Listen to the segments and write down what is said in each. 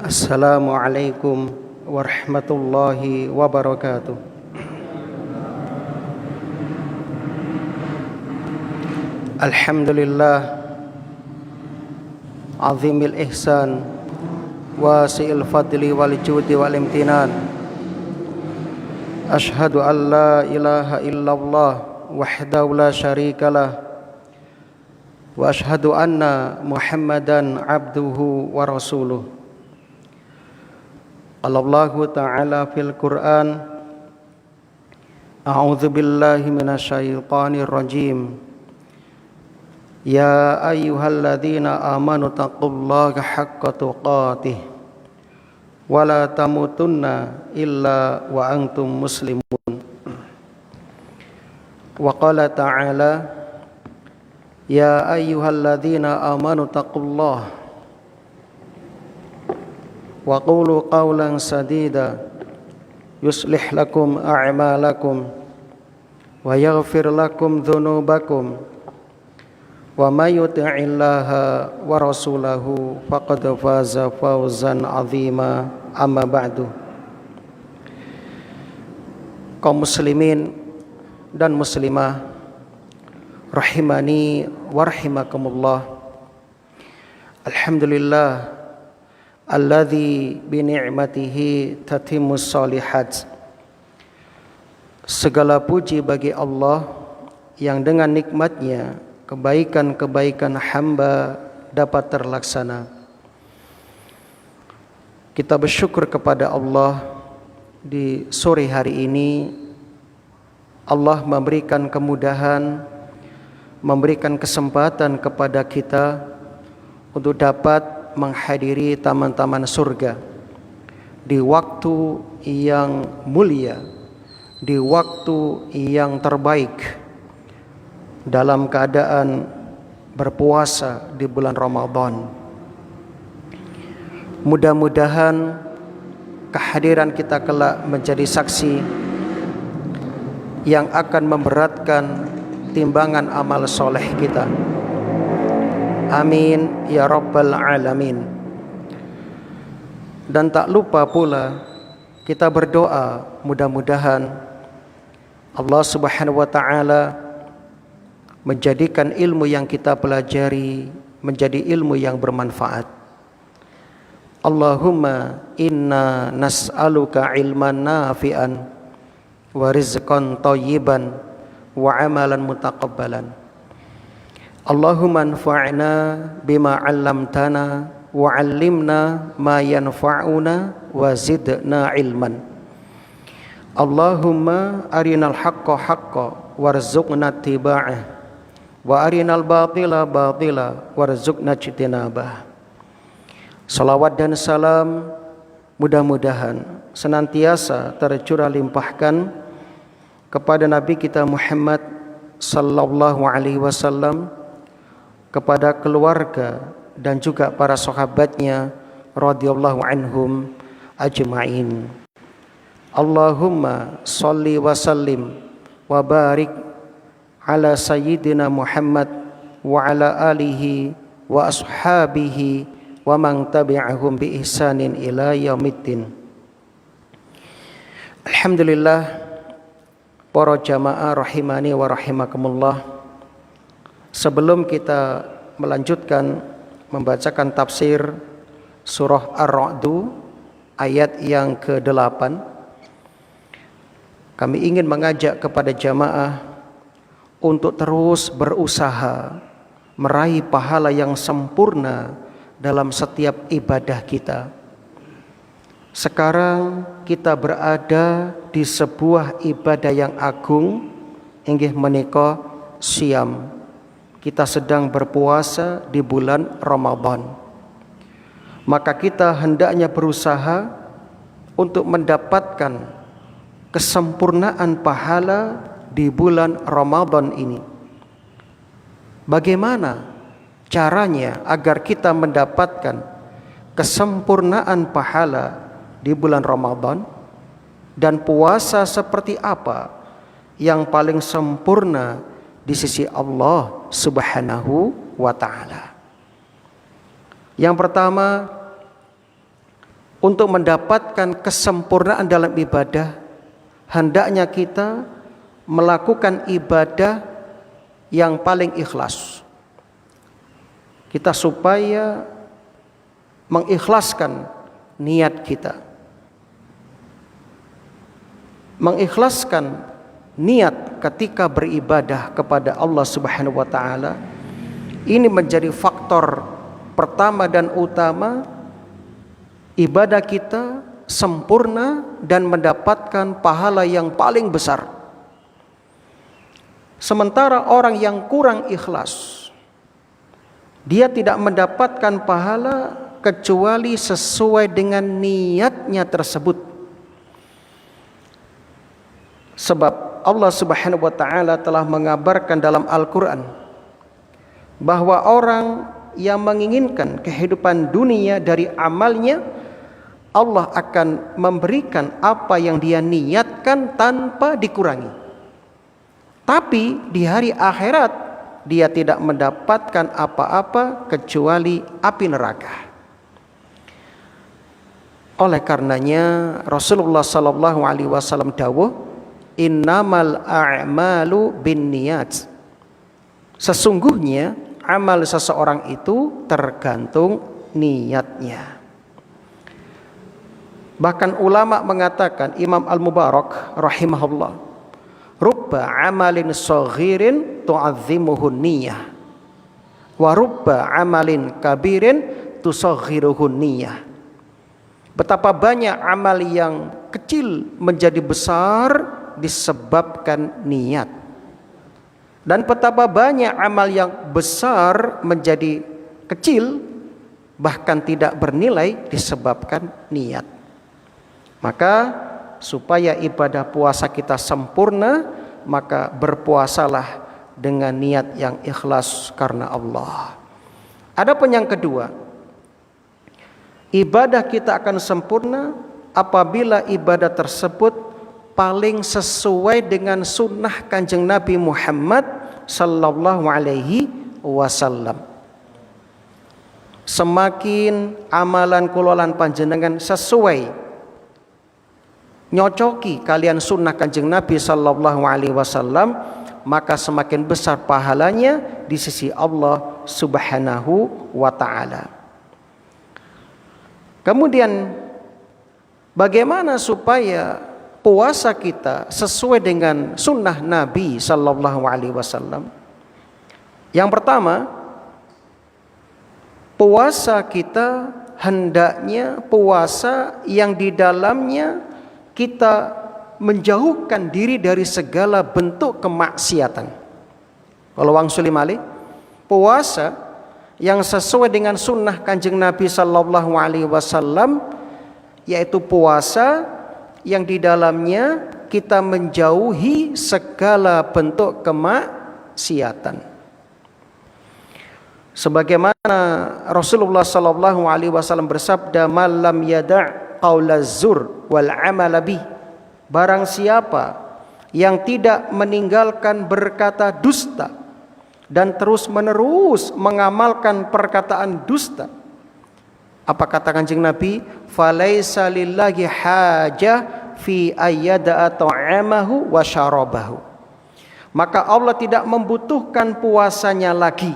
Assalamualaikum warahmatullahi wabarakatuh. Alhamdulillah azimil ihsan wasi'il fadli wal judi wal imtinan. Ashhadu an la ilaha illallah wahdahu la syarikalah wa ashhadu anna Muhammadan abduhu wa rasuluh. Allahu ta'ala fil Qur'an, a'udzu billahi minasyaitonir rajim. Ya ayyuhalladzina amanu taqullaha haqqa tuqatih wa la tamutunna illa wa antum muslimun. Wa qala ta'ala, ya ayyuhalladzina amanu taqullaha wa qulu qawlan sadida yuslih lakum a'malakum wa yaghfir lakum dhunubakum wa may yuti'illaha wa rasulahu faqad faza fawzan 'azima. Amma ba'du. Kaum muslimin dan muslimah rahimani wa rahimakumullah. Alhamdulillah alladzi bi ni'matihi tatimmus shalihat. Segala puji bagi Allah yang dengan nikmatnya kebaikan-kebaikan hamba dapat terlaksana. Kita bersyukur kepada Allah di sore hari ini. Allah memberikan kemudahan, memberikan kesempatan kepada kita untuk dapat menghadiri taman-taman surga di waktu yang mulia, di waktu yang terbaik, dalam keadaan berpuasa di bulan Ramadan. Mudah-mudahan kehadiran kita kelak menjadi saksi yang akan memberatkan timbangan amal soleh kita. Amin ya rabbal alamin. Dan tak lupa pula kita berdoa, mudah-mudahan Allah Subhanahu wa taala menjadikan ilmu yang kita pelajari menjadi ilmu yang bermanfaat. Allahumma inna nas'aluka ilman nafi'an wa rizqan thayyiban wa amalan mutaqabbalan. Allahumma anfa'na bima 'allamtana wa 'allimna ma yanfa'una wa zidna ilman. Allahumma arinal haqqa haqqan warzuqna ittiba'ah wa arinal batila batila warzuqna ijtinabah. Salawat dan salam mudah-mudahan senantiasa tercurah limpahkan kepada Nabi kita Muhammad sallallahu alaihi wasallam, kepada keluarga dan juga para sahabatnya radhiyallahu anhum ajma'in. Allahumma shalli wa sallim wa barik ala sayyidina Muhammad wa ala alihi wa ashabihi wa man tabi'ahum bi ihsanin ila yaumiddin. Alhamdulillah, para jamaah rahimani wa rahimakumullah. Sebelum kita melanjutkan membacakan tafsir surah Ar-Ra'd ayat yang ke-8, kami ingin mengajak kepada jamaah untuk terus berusaha meraih pahala yang sempurna dalam setiap ibadah kita. Sekarang kita berada di sebuah ibadah yang agung, inggih menika siam. Kita sedang berpuasa di bulan Ramadan. Maka kita hendaknya berusaha untuk mendapatkan kesempurnaan pahala di bulan Ramadan ini. Bagaimana caranya agar kita mendapatkan kesempurnaan pahala di bulan Ramadan, dan puasa seperti apa yang paling sempurna di sisi Allah Subhanahu wa ta'ala? Yang pertama, untuk mendapatkan kesempurnaan dalam ibadah, hendaknya kita melakukan ibadah yang paling ikhlas. Kita supaya mengikhlaskan niat kita, mengikhlaskan niat ketika beribadah kepada Allah Subhanahu wa taala. Ini menjadi faktor pertama dan utama ibadah kita sempurna dan mendapatkan pahala yang paling besar. Sementara orang yang kurang ikhlas, dia tidak mendapatkan pahala kecuali sesuai dengan niatnya tersebut. Sebab Allah Subhanahu wa taala telah mengabarkan dalam Al-Qur'an bahwa orang yang menginginkan kehidupan dunia dari amalnya, Allah akan memberikan apa yang dia niatkan tanpa dikurangi. Tapi di hari akhirat dia tidak mendapatkan apa-apa kecuali api neraka. Oleh karenanya Rasulullah sallallahu alaihi wasallam dawuh, innamal a'malu binniyat. Sesungguhnya amal seseorang itu tergantung niatnya. Bahkan ulama mengatakan, Imam Al-Mubarak rahimahullah, rubba amalin saghirin tu'azzimuhu niyah wa rubba amalin kabirin tusaghiruhu niyah. Betapa banyak amal yang kecil menjadi besar disebabkan niat. Dan betapa banyak amal yang besar menjadi kecil, bahkan tidak bernilai disebabkan niat. Maka supaya ibadah puasa kita sempurna, maka berpuasalah dengan niat yang ikhlas karena Allah. Adapun yang kedua, ibadah kita akan sempurna apabila ibadah tersebut paling sesuai dengan sunnah Kanjeng Nabi Muhammad sallallahu alaihi wasallam. Semakin amalan kulolan panjenengan sesuai, nyocoki kalian sunnah Kanjeng Nabi sallallahu alaihi wasallam, maka semakin besar pahalanya di sisi Allah Subhanahu wa taala. Kemudian bagaimana supaya puasa kita sesuai dengan sunnah Nabi sallallahu alaihi wasallam? Yang pertama, puasa kita hendaknya puasa yang di dalamnya kita menjauhkan diri dari segala bentuk kemaksiatan. Kalau wang sulimali, puasa yang sesuai dengan sunnah Kanjeng Nabi sallallahu alaihi wasallam, yaitu puasa yang di dalamnya kita menjauhi segala bentuk kemaksiatan. Sebagaimana Rasulullah sallallahu alaihi wasallam bersabda, "Man lam yada' qaulaz zur wal 'amala bih." Barang siapa yang tidak meninggalkan berkata dusta dan terus-menerus mengamalkan perkataan dusta, apa kata Kanjeng Nabi? Falaisa lillahi hajah fi ayyada'a ta'amahu wa syarabahu. Maka Allah tidak membutuhkan puasanya lagi.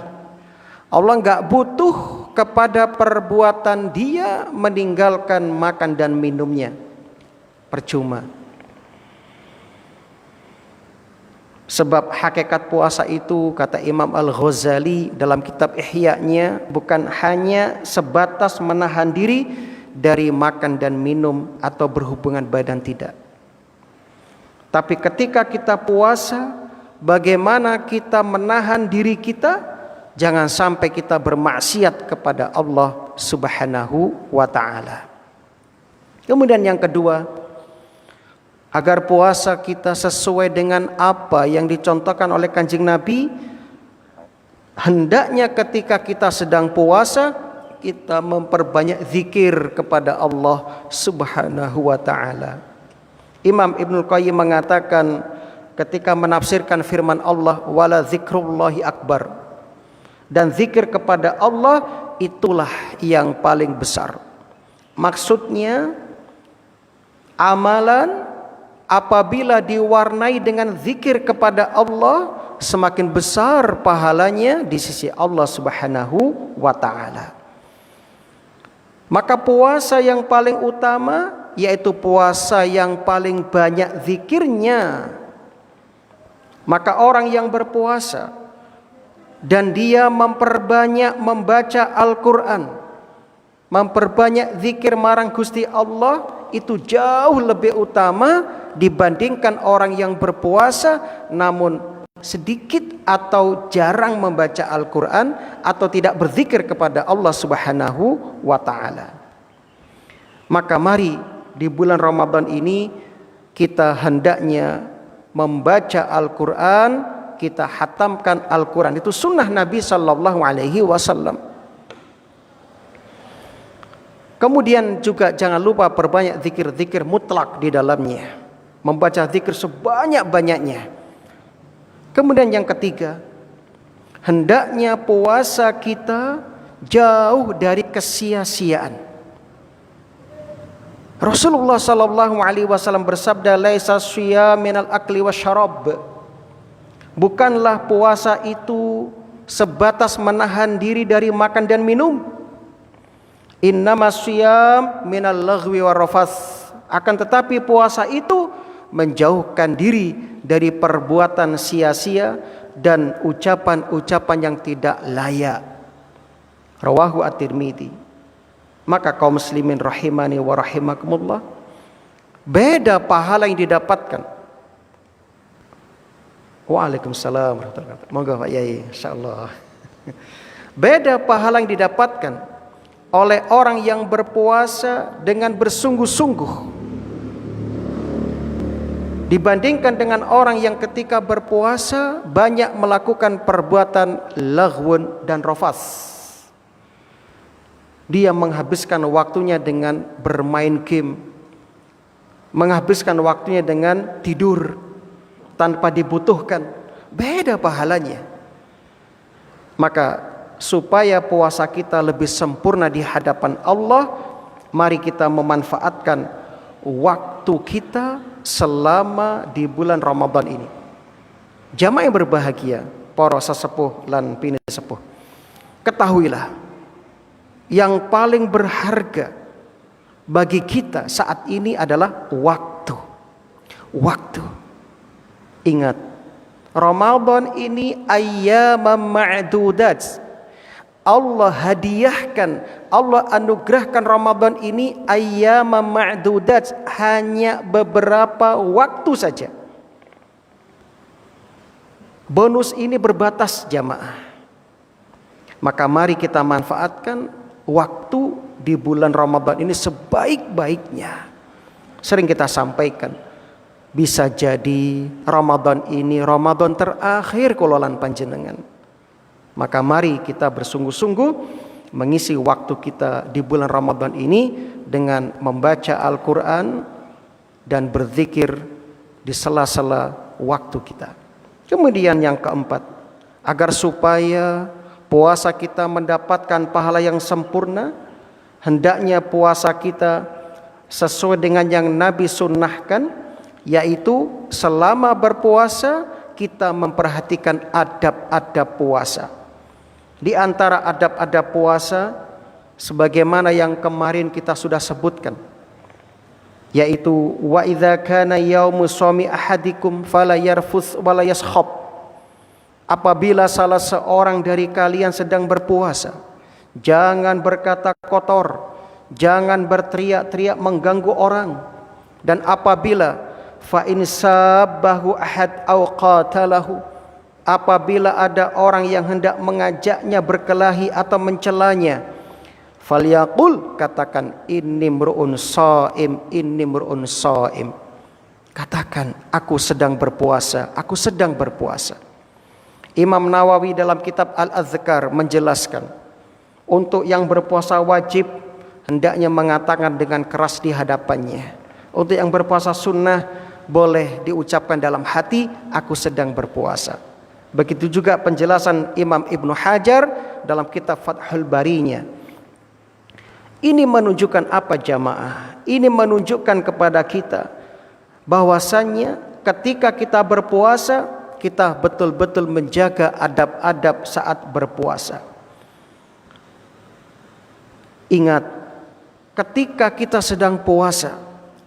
Allah enggak butuh kepada perbuatan dia meninggalkan makan dan minumnya. Percuma. Sebab hakikat puasa itu, kata Imam Al-Ghazali dalam kitab Ihya-nya, bukan hanya sebatas menahan diri dari makan dan minum atau berhubungan badan, tidak. Tapi ketika kita puasa, bagaimana kita menahan diri kita, jangan sampai kita bermaksiat kepada Allah Subhanahu wa ta'ala. Kemudian yang kedua, agar puasa kita sesuai dengan apa yang dicontohkan oleh Kanjeng Nabi, hendaknya ketika kita sedang puasa kita memperbanyak zikir kepada Allah Subhanahu wa ta'ala. Imam Ibnul Qayyim mengatakan ketika menafsirkan firman Allah, wala zikrullahi akbar, dan zikir kepada Allah itulah yang paling besar. Maksudnya amalan apabila diwarnai dengan zikir kepada Allah, semakin besar pahalanya di sisi Allah Subhanahu wa taala. Maka puasa yang paling utama yaitu puasa yang paling banyak zikirnya. Maka orang yang berpuasa dan dia memperbanyak membaca Al-Quran, memperbanyak zikir marang Gusti Allah, itu jauh lebih utama dibandingkan orang yang berpuasa namun sedikit atau jarang membaca Al-Quran atau tidak berzikir kepada Allah Subhanahu wa ta'ala. Maka mari di bulan Ramadan ini kita hendaknya membaca Al-Quran, kita hatamkan Al-Quran. Itu sunnah Nabi Sallallahu Alaihi Wasallam. Kemudian juga jangan lupa perbanyak zikir-zikir mutlak di dalamnya, membaca zikir sebanyak-banyaknya. Kemudian yang ketiga, hendaknya puasa kita jauh dari kesia-siaan. Rasulullah sallallahu alaihi wasallam bersabda, "Laisa shiyam minal akli wasyarab." Bukanlah puasa itu sebatas menahan diri dari makan dan minum. Innamas shiyam minal laghwi warrafath. Akan tetapi puasa itu menjauhkan diri dari perbuatan sia-sia dan ucapan-ucapan yang tidak layak. Rawahu at-Tirmidzi. Maka kaum muslimin rahimani wa rahimakumullah, beda pahala yang didapatkan. Waalaikumsalam warahmatullahi wabarakatuh. Moga Pak Yai, insyaallah. Beda pahala yang didapatkan oleh orang yang berpuasa dengan bersungguh-sungguh dibandingkan dengan orang yang ketika berpuasa banyak melakukan perbuatan laghwun dan rafas. Dia menghabiskan waktunya dengan bermain game, menghabiskan waktunya dengan tidur tanpa dibutuhkan. Beda pahalanya. Maka supaya puasa kita lebih sempurna di hadapan Allah, mari kita memanfaatkan waktu kita selama di bulan Ramadan ini. Jamaah yang berbahagia, para sesepuh lan pini sepuh, ketahuilah yang paling berharga bagi kita saat ini adalah waktu. Waktu. Ingat, Ramadan ini ayyamam ma'dudat. Allah hadiahkan, Allah anugerahkan Ramadan ini ayyamam ma'dudat, hanya beberapa waktu saja. Bonus ini berbatas jamaah. Maka mari kita manfaatkan waktu di bulan Ramadan ini sebaik-baiknya. Sering kita sampaikan, bisa jadi Ramadan ini Ramadan terakhir kulolan panjenengan. Maka mari kita bersungguh-sungguh mengisi waktu kita di bulan Ramadan ini dengan membaca Al-Quran dan berzikir di sela-sela waktu kita. Kemudian yang keempat, agar supaya puasa kita mendapatkan pahala yang sempurna, hendaknya puasa kita sesuai dengan yang Nabi sunnahkan, yaitu selama berpuasa kita memperhatikan adab-adab puasa. Di antara adab-adab puasa sebagaimana yang kemarin kita sudah sebutkan, yaitu wa idza kana yaumu shaumi ahadikum fala yarfuth wala yaskhab. Apabila salah seorang dari kalian sedang berpuasa, jangan berkata kotor, jangan berteriak-teriak mengganggu orang. Dan apabila fa in sabbahu ahad aw qatalahu, apabila ada orang yang hendak mengajaknya berkelahi atau mencelanya, falyaqul, katakan inni mru'un shaim, inni mru'un shaim. Katakan aku sedang berpuasa, aku sedang berpuasa. Imam Nawawi dalam kitab Al-Azkar menjelaskan, untuk yang berpuasa wajib hendaknya mengatakan dengan keras di hadapannya. Untuk yang berpuasa sunnah boleh diucapkan dalam hati, aku sedang berpuasa. Begitu juga penjelasan Imam Ibnu Hajar dalam kitab Fathul Barinya. Ini menunjukkan apa jamaah? Ini menunjukkan kepada kita bahwasannya ketika kita berpuasa, kita betul-betul menjaga adab-adab saat berpuasa. Ingat, ketika kita sedang puasa,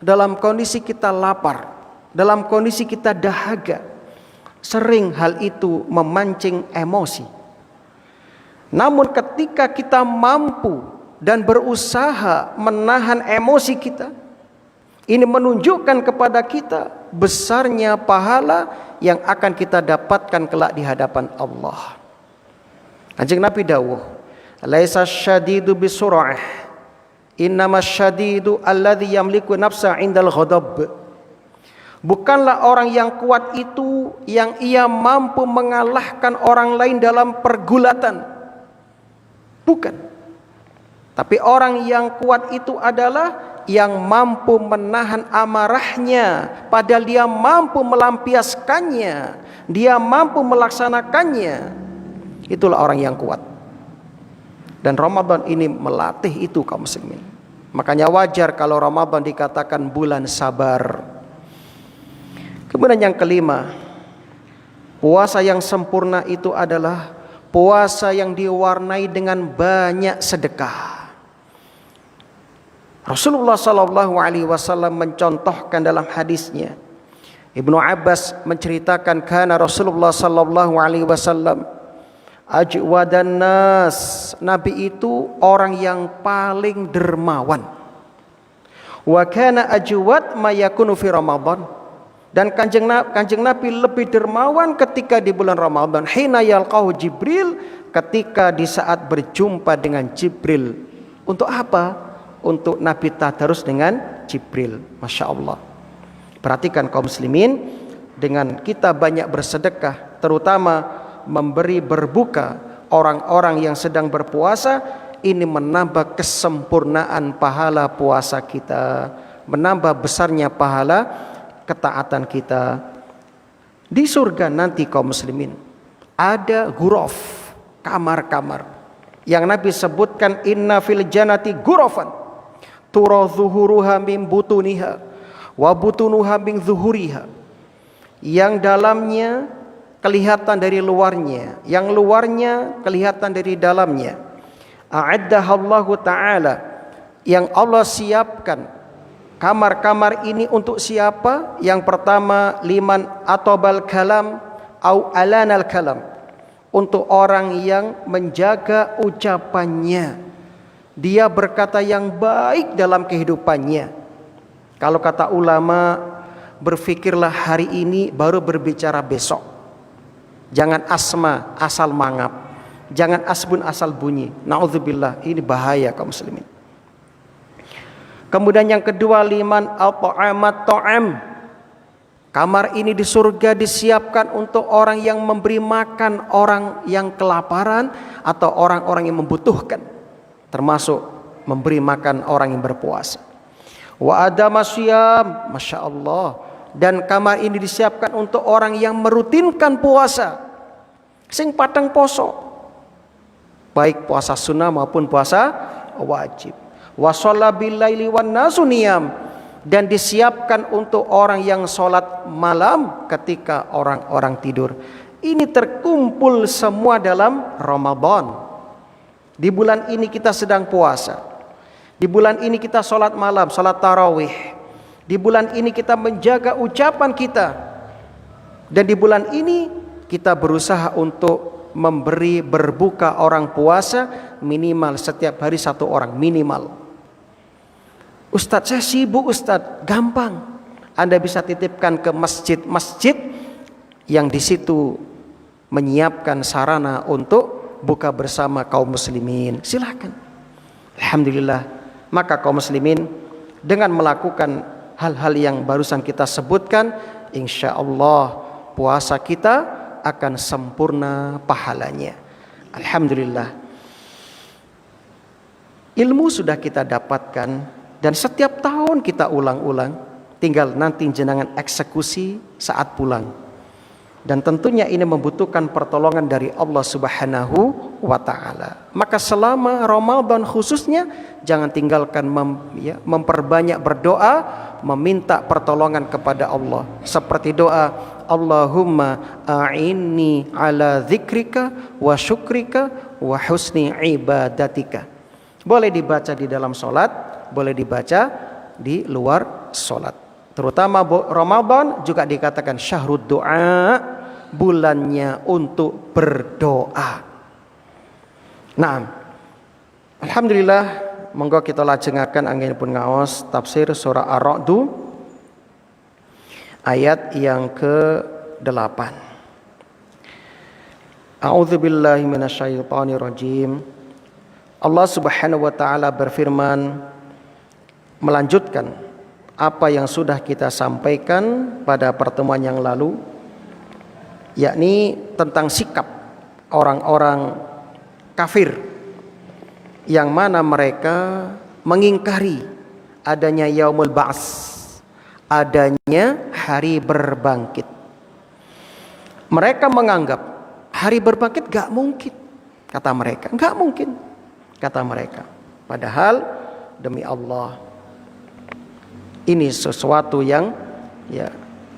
dalam kondisi kita lapar, dalam kondisi kita dahaga, sering hal itu memancing emosi. Namun ketika kita mampu dan berusaha menahan emosi kita, ini menunjukkan kepada kita besarnya pahala yang akan kita dapatkan kelak di hadapan Allah. Kanjeng Nabi dawuh, "Laisa syadidu bisur'ah, innamas syadidu alladzi yamliku nafsa 'indal ghadab." Bukanlah orang yang kuat itu yang ia mampu mengalahkan orang lain dalam pergulatan. Bukan. Tapi orang yang kuat itu adalah yang mampu menahan amarahnya, padahal dia mampu melampiaskannya, dia mampu melaksanakannya. Itulah orang yang kuat. Dan Ramadan ini melatih itu kaum muslimin. Makanya wajar kalau Ramadan dikatakan bulan sabar. Kemudian yang kelima, puasa yang sempurna itu adalah puasa yang diwarnai dengan banyak sedekah. Rasulullah sallallahu alaihi wasallam mencontohkan dalam hadisnya. Ibnu Abbas menceritakan kana Rasulullah sallallahu alaihi wasallam ajwadan nas. Nabi itu orang yang paling dermawan. Wa kana ajwad ma yakunu fi Ramadan. Dan kanjeng Nabi lebih dermawan ketika di bulan Ramadan. Hina yalqahu Jibril, ketika di saat berjumpa dengan Jibril. Untuk apa? Untuk Nabi tadarus dengan Jibril. Masya Allah. Perhatikan kaum muslimin, dengan kita banyak bersedekah, terutama memberi berbuka orang-orang yang sedang berpuasa, ini menambah kesempurnaan pahala puasa kita, menambah besarnya pahala ketaatan kita. Di surga nanti kaum muslimin ada ghuraf, kamar-kamar yang Nabi sebutkan, inna fil jannati ghurafan tura zuhuruha min butuniha wa butunuha min zuhuriha, yang dalamnya kelihatan dari luarnya, yang luarnya kelihatan dari dalamnya. A'addahallahu ta'ala, yang Allah siapkan kamar-kamar ini untuk siapa? Yang pertama, liman atobal kalam au alanal kalam, untuk orang yang menjaga ucapannya, dia berkata yang baik dalam kehidupannya. Kalau kata ulama, berfikirlah hari ini baru berbicara besok. Jangan asma asal mangap, jangan asbun asal bunyi. Na'udzubillah, ini bahaya kaum muslimin. Kemudian yang kedua, liman al-ta'amat ta'am. Kamar ini di surga disiapkan untuk orang yang memberi makan orang yang kelaparan atau orang-orang yang membutuhkan, termasuk memberi makan orang yang berpuasa. Wa adama syiyam, Masya Allah. Dan kamar ini disiapkan untuk orang yang merutinkan puasa, sing padang poso, baik puasa sunnah maupun puasa wajib. Wa shalla bil laili wan nasu niyam, dan disiapkan untuk orang yang sholat malam ketika orang-orang tidur. Ini terkumpul semua dalam Ramadan. Di bulan ini kita sedang puasa. Di bulan ini kita sholat malam, sholat tarawih. Di bulan ini kita menjaga ucapan kita. Dan di bulan ini kita berusaha untuk memberi berbuka orang puasa minimal setiap hari satu orang, minimal. Ustadz, saya sibuk Ustadz. Gampang. Anda bisa titipkan ke masjid-masjid yang di situ menyiapkan sarana untuk buka bersama kaum muslimin. Silakan. Alhamdulillah. Maka kaum muslimin, dengan melakukan hal-hal yang barusan kita sebutkan, insya Allah puasa kita akan sempurna pahalanya. Alhamdulillah. Ilmu sudah kita dapatkan dan setiap tahun kita ulang-ulang. Tinggal nanti jenengan eksekusi saat pulang. Dan tentunya ini membutuhkan pertolongan dari Allah Subhanahu wa taala. Maka selama Ramadan khususnya jangan tinggalkan memperbanyak berdoa, meminta pertolongan kepada Allah. Seperti doa Allahumma a'inni ala dzikrika wa syukrika wa husni ibadatika. Boleh dibaca di dalam salat, boleh dibaca di luar salat. Terutama Ramadan juga dikatakan syahrud doa, bulannya untuk berdoa. Nah, alhamdulillah, monggo kita lajengaken anggenipun ngaos tafsir surah Ar-Ra'd ayat yang ke-8. A'udzubillahi minasyaitonirrajim. Allah Subhanahu wa taala berfirman melanjutkan apa yang sudah kita sampaikan pada pertemuan yang lalu, yakni tentang sikap orang-orang kafir yang mana mereka mengingkari adanya yaumul ba'ts, adanya hari berbangkit. Mereka menganggap hari berbangkit gak mungkin, kata mereka, gak mungkin, kata mereka. Padahal demi Allah, ini sesuatu yang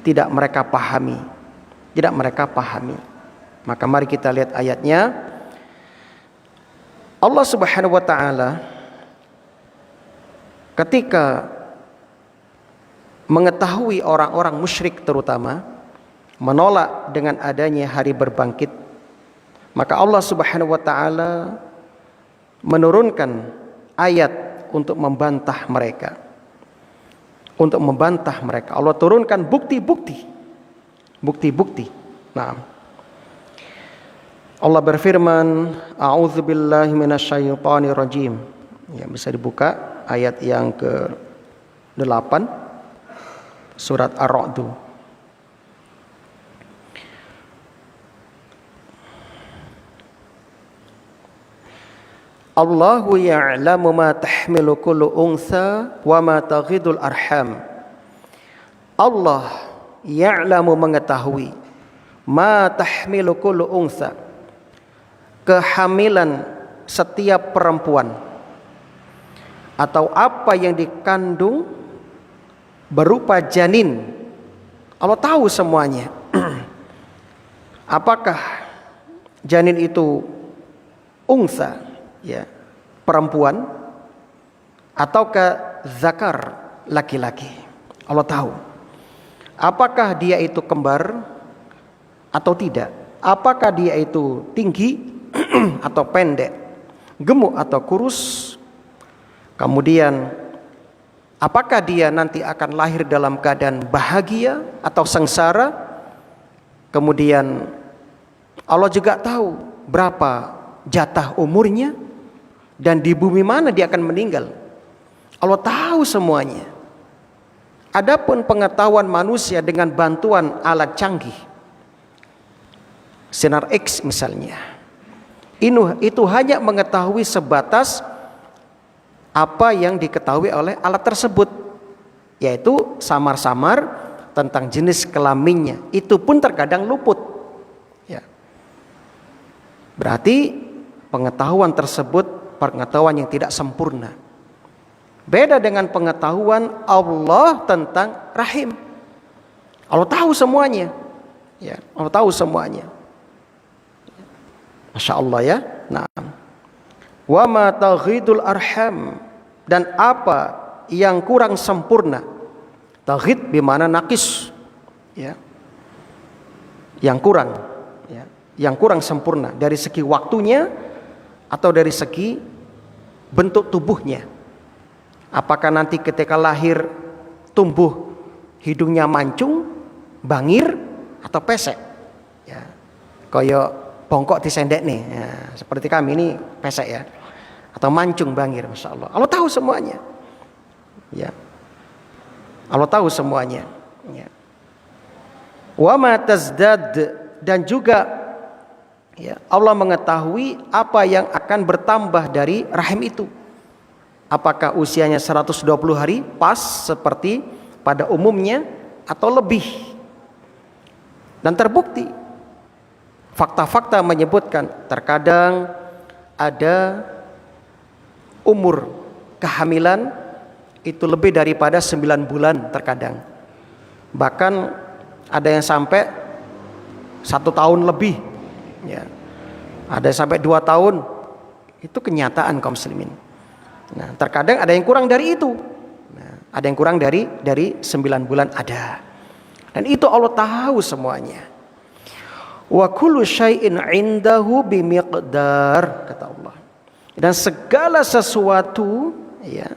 tidak mereka pahami, Maka mari kita lihat ayatnya. Allah Subhanahu wa taala ketika mengetahui orang-orang musyrik terutama menolak dengan adanya hari berbangkit, maka Allah Subhanahu wa taala menurunkan ayat untuk membantah mereka. Allah turunkan bukti-bukti. Nah, Allah berfirman, a'udzubillahi minasyaitonirrajim. Ya, bisa dibuka ayat yang ke-8 surat Ar-Ra'd. Allahu ya'lamu ma tahmilu kullu unsa wa ma taghidul arham. Allah ya'lamu mengetahui ma tahmilu kullu unsa, kehamilan setiap perempuan atau apa yang dikandung berupa janin. Allah tahu semuanya. Apakah janin itu unsa, ya, perempuan, ataukah zakar, laki-laki. Allah tahu. Apakah dia itu kembar atau tidak? Apakah dia itu tinggi atau pendek, gemuk atau kurus? Kemudian apakah dia nanti akan lahir dalam keadaan bahagia atau sengsara? Kemudian Allah juga tahu berapa jatah umurnya dan di bumi mana dia akan meninggal. Allah tahu semuanya. Adapun pengetahuan manusia dengan bantuan alat canggih, sinar X misalnya, itu hanya mengetahui sebatas apa yang diketahui oleh alat tersebut, yaitu samar-samar tentang jenis kelaminnya. Itu pun terkadang luput, ya. Berarti pengetahuan tersebut pengetahuan yang tidak sempurna. Beda dengan pengetahuan Allah tentang rahim. Allah tahu semuanya, ya, Allah tahu semuanya. Masya Allah, ya. Nah, wa ma taghidul arham, dan apa yang kurang sempurna. Taghid bimana naqis, ya, yang kurang, ya, yang kurang sempurna dari segi waktunya atau dari segi bentuk tubuhnya. Apakah nanti ketika lahir tumbuh hidungnya mancung, bangir, atau pesek, ya, koyo bongkok disendek nih, ya, seperti kami ini pesek, ya, atau mancung, bangir. Masya Allah, Allah tahu semuanya, ya, Allah tahu semuanya, ya. Wa ma tazdad, dan juga, ya, Allah mengetahui apa yang akan bertambah dari rahim itu. Apakah usianya 120 hari pas seperti pada umumnya atau lebih. Dan terbukti fakta-fakta menyebutkan terkadang ada umur kehamilan itu lebih daripada 9 bulan terkadang. Bahkan ada yang sampai 1 tahun lebih, ya. Ada yang sampai 2 tahun. Itu kenyataan kaum muslimin. Nah, terkadang ada yang kurang dari itu. Nah, ada yang kurang dari 9 bulan ada. Dan itu Allah tahu semuanya. Wa kullu syai'in 'indahu bimiqdar, kata Allah. Dan segala sesuatu, ya.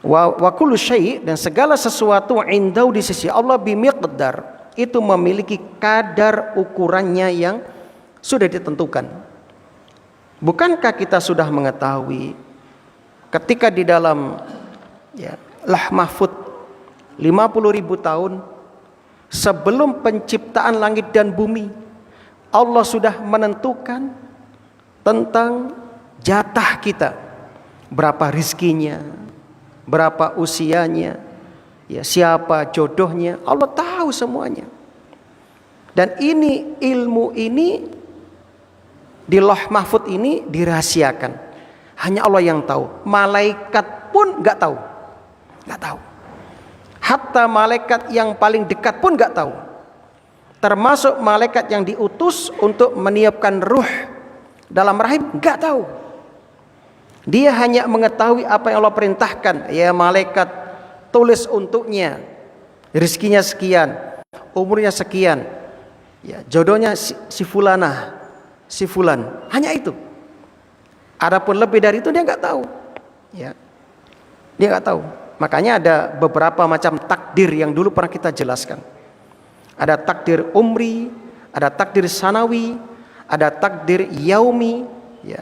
Wa kullu syai', dan segala sesuatu 'indahu di sisi Allah bimiqdar, itu memiliki kadar ukurannya yang sudah ditentukan. Bukankah kita sudah mengetahui ketika di dalam Lauh Mahfuz 50.000 tahun sebelum penciptaan langit dan bumi, Allah sudah menentukan tentang jatah kita, berapa rizkinya, berapa usianya, ya, siapa jodohnya, Allah tahu semuanya. Dan ini ilmu ini di Lauh Mahfuz ini dirahasiakan, hanya Allah yang tahu. Malaikat pun nggak tahu, Hatta malaikat yang paling dekat pun nggak tahu, termasuk malaikat yang diutus untuk meniupkan ruh dalam rahim, nggak tahu. Dia hanya mengetahui apa yang Allah perintahkan. Ya malaikat, tulis untuknya rezekinya sekian, umurnya sekian, ya, jodohnya si fulanah, si fulan. Hanya itu. Adapun lebih dari itu dia nggak tahu. Ya, dia nggak tahu. Makanya ada beberapa macam takdir yang dulu pernah kita jelaskan. Ada takdir umri, ada takdir sanawi, ada takdir yaumi, ya.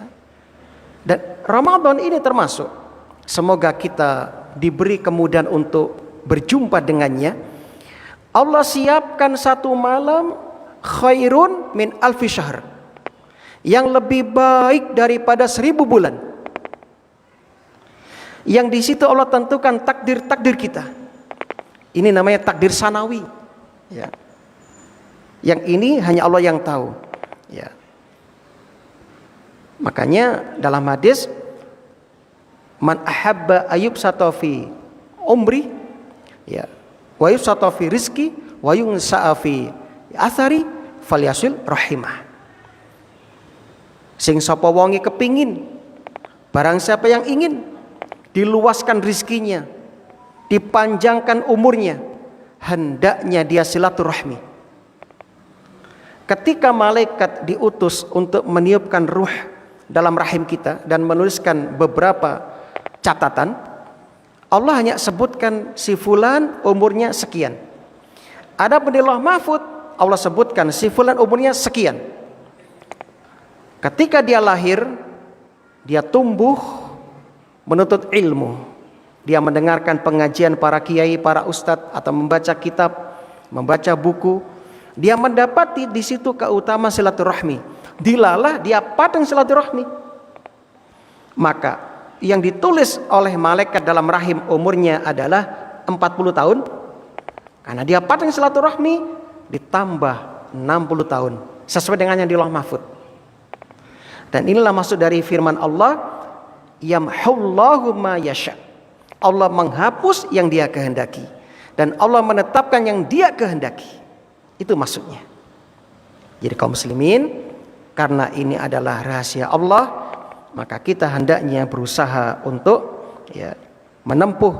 Dan Ramadan ini termasuk. Semoga kita diberi kemudahan untuk berjumpa dengannya. Allah siapkan 1 malam khairun min alfi syahr, yang lebih baik daripada 1000 bulan. Yang di situ Allah tentukan takdir-takdir kita. Ini namanya takdir sanawi, ya. Yang ini hanya Allah yang tahu, ya. Makanya dalam hadis, man ahabba ayub satofi umri, ya, wa yusatofi rizki, wa yunsa'afi athari falyasil rahimah. Sing sapa wonge kepingin, barang siapa yang ingin diluaskan rizkinya, dipanjangkan umurnya, hendaknya dia silaturahmi. Ketika malaikat diutus untuk meniupkan ruh dalam rahim kita dan menuliskan beberapa catatan, Allah hanya sebutkan si fulan umurnya sekian. Adapun di Lauh Mahfuz Allah sebutkan si fulan umurnya sekian. Ketika dia lahir, dia tumbuh menuntut ilmu, dia mendengarkan pengajian para kiai, para ustadz, atau membaca kitab, membaca buku. Dia mendapati di situ keutamaan silaturahmi. Dilalah dia pateng silaturahmi. Maka yang ditulis oleh malaikat dalam rahim umurnya adalah 40 tahun. Karena dia pateng silaturahmi, ditambah 60 tahun sesuai dengan yang di Lauh Mahfuz. Dan inilah maksud dari firman Allah, yamhullahu ma yasha. Allah menghapus yang dia kehendaki, dan Allah menetapkan yang dia kehendaki. Itu maksudnya. Jadi kaum muslimin, karena ini adalah rahasia Allah, maka kita hendaknya berusaha untuk, ya, menempuh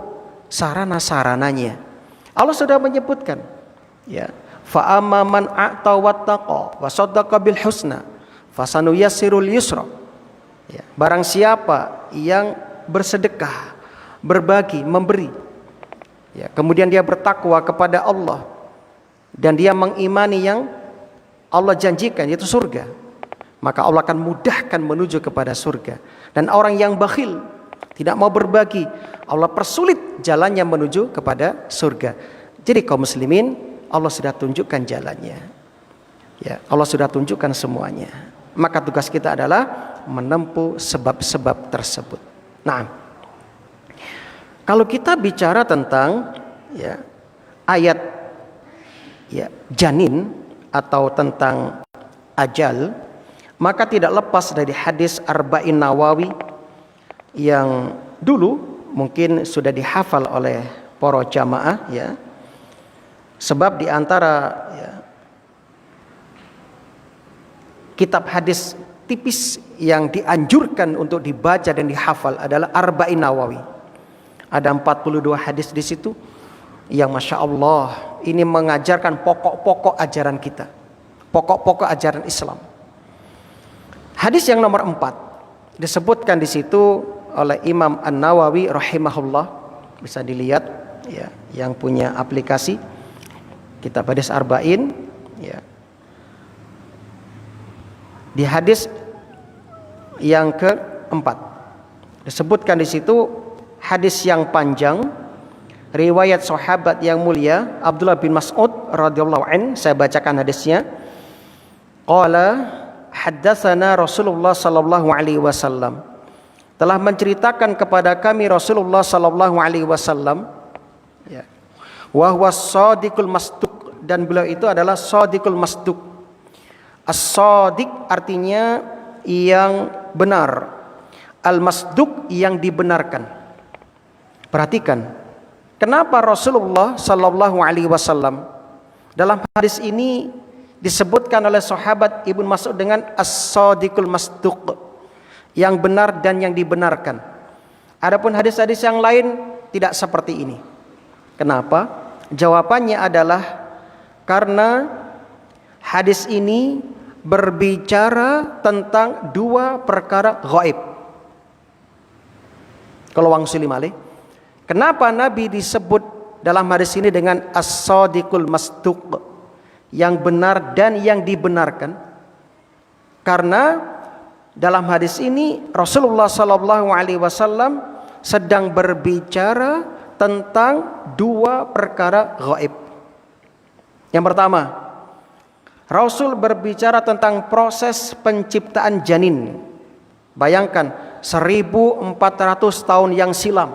sarana-sarananya. Allah sudah menyebutkan, ya, fa amma man a'ta wattaqa wa saddaqa bil husna fasanuyassirul yusra. Ya, barang siapa yang bersedekah, berbagi, memberi, ya, kemudian dia bertakwa kepada Allah dan dia mengimani yang Allah janjikan, yaitu surga, maka Allah akan mudahkan menuju kepada surga. Dan orang yang bakhil, tidak mau berbagi, Allah persulit jalannya menuju kepada surga. Jadi kaum muslimin, Allah sudah tunjukkan jalannya, ya, Allah sudah tunjukkan semuanya. Maka tugas kita adalah menempuh sebab-sebab tersebut. Nah, kalau kita bicara tentang, ya, ayat janin atau tentang ajal, maka tidak lepas dari hadis Arba'in Nawawi yang dulu mungkin sudah dihafal oleh para jamaah ya. Sebab di antara kitab hadis tipis yang dianjurkan untuk dibaca dan dihafal adalah Arba'in Nawawi. Ada 42 hadis di situ yang Masya Allah ini mengajarkan pokok-pokok ajaran kita, pokok-pokok ajaran Islam. Hadis yang nomor 4 disebutkan di situ oleh Imam An-Nawawi rahimahullah, bisa dilihat ya, yang punya aplikasi kitab hadis Arba'in ya. Di hadis yang keempat disebutkan di situ hadis yang panjang riwayat sahabat yang mulia Abdullah bin Mas'ud radhiyallahu an. Saya bacakan hadisnya. Qala haddatsana Rasulullah sallallahu alaihi wasallam, telah menceritakan kepada kami Rasulullah sallallahu alaihi wasallam ya, wa huwa shadiqul masduq, dan beliau itu adalah shadiqul masduq. As-shadiq artinya yang benar, al-masduq yang dibenarkan. Perhatikan, kenapa Rasulullah sallallahu alaihi wasallam dalam hadis ini disebutkan oleh sahabat Ibnu Mas'ud dengan as-shadiqul masduq, yang benar dan yang dibenarkan. Adapun hadis-hadis yang lain tidak seperti ini. Kenapa? Jawabannya adalah karena hadis ini berbicara tentang dua perkara gaib. Kalau wang sulim alih, kenapa Nabi disebut dalam hadis ini dengan as-shadiqul masduq, yang benar dan yang dibenarkan? Karena dalam hadis ini Rasulullah sallallahu alaihi wasallam sedang berbicara tentang dua perkara gaib. Yang pertama, Rasul berbicara tentang proses penciptaan janin. Bayangkan 1400 tahun yang silam,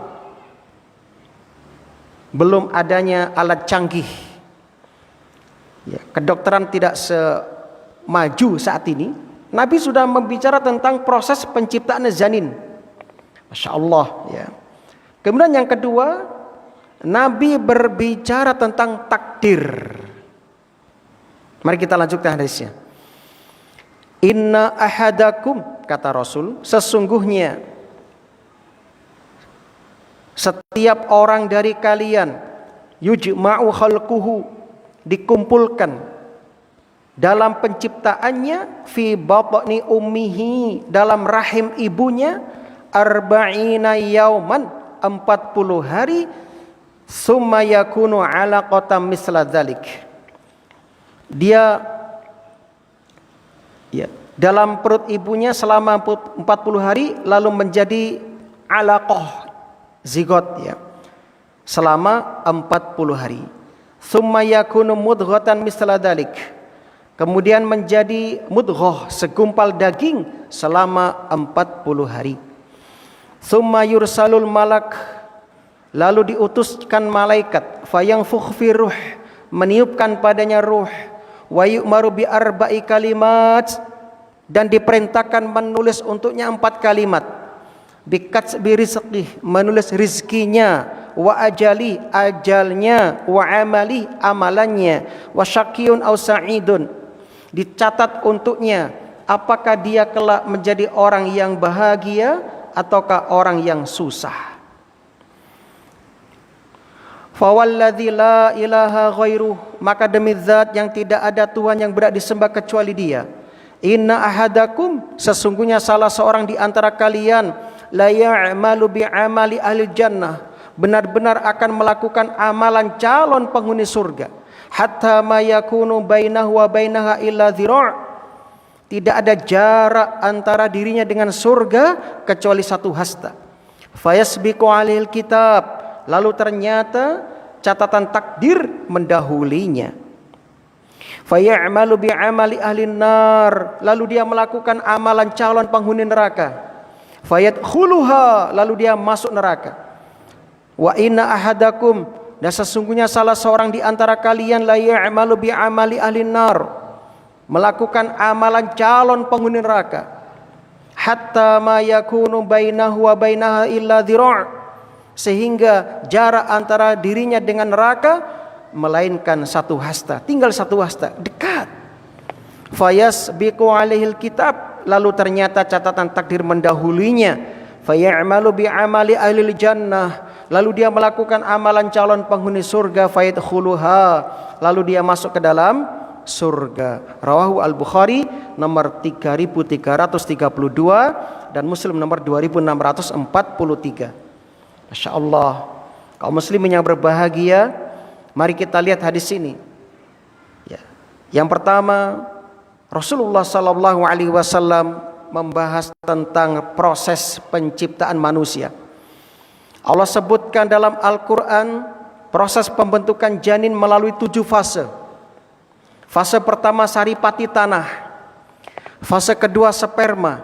belum adanya alat canggih ya, kedokteran tidak semaju saat ini. Nabi sudah membicara tentang proses penciptaan janin. Masya Allah ya. Kemudian yang kedua, Nabi berbicara tentang takdir. Mari kita lanjutkan hadisnya. Inna ahadakum, kata Rasul, sesungguhnya setiap orang dari kalian yujma'u khalquhu, dikumpulkan dalam penciptaannya, fi batni ummihi, dalam rahim ibunya, arba'ina yauman, 40 hari, summa yakunu alaqatan misla dzalik. Dia ya, dalam perut ibunya selama 40 hari, lalu menjadi alaqah, zigot ya, selama 40 hari. Summa yakunu mudghatan misla dzalik, kemudian menjadi mudghah, segumpal daging, selama 40 hari. Summa yursalul malak, lalu diutuskan malaikat, fayanfukh fi ruh, meniupkan padanya ruh, wa yu'maru bi arba'i kalimat, dan diperintahkan menulis untuknya 4 kalimat. Bikatsbi rizqih, menulis rizkinya, wa ajali, ajalnya, wa amali, amalannya, wa syaqiyun aw sa'idun, dicatat untuknya apakah dia kelak menjadi orang yang bahagia ataukah orang yang susah. Fawalladzi la ilaha ghairuh, maka demi zat yang tidak ada Tuhan yang berhak disembah kecuali Dia. Inna ahadakum, sesungguhnya salah seorang di antara kalian, la ya'malu bi amali ahli jannah, benar-benar akan melakukan amalan calon penghuni surga. Hatta ma yakunu bainahu wa bainaha illa dhira', tidak ada jarak antara dirinya dengan surga kecuali 1 hasta. Fayasbiqu 'alaihil kitab, lalu ternyata catatan takdir mendahulinya. Fayamalu bi amali ahli nar, lalu dia melakukan amalan calon penghuni neraka. Fayadkhuluha, lalu dia masuk neraka. Wa inna ahadakum dan sesungguhnya salah seorang di antara kalian la ya'malu bi amali ahli nar, melakukan amalan calon penghuni neraka, hatta ma yakunu bainahu wa bainaha illa dhira', sehingga jarak antara dirinya dengan neraka melainkan satu hasta, tinggal satu hasta, dekat. Fayasbiqu alaihil kitab, lalu ternyata catatan takdir mendahulunya. Fayamalu bi amali ahlil jannah, lalu dia melakukan amalan calon penghuni surga. Fayadkhuluha, lalu dia masuk ke dalam surga. Rawahu al-Bukhari nomor 3332 dan Muslim nomor 2643. Masya Allah, kaum muslimin yang berbahagia, mari kita lihat hadis ini. Ya. Yang pertama, Rasulullah SAW membahas tentang proses penciptaan manusia. Allah sebutkan dalam Al-Quran proses pembentukan janin melalui 7 fase. Fase pertama saripati tanah, fase kedua sperma,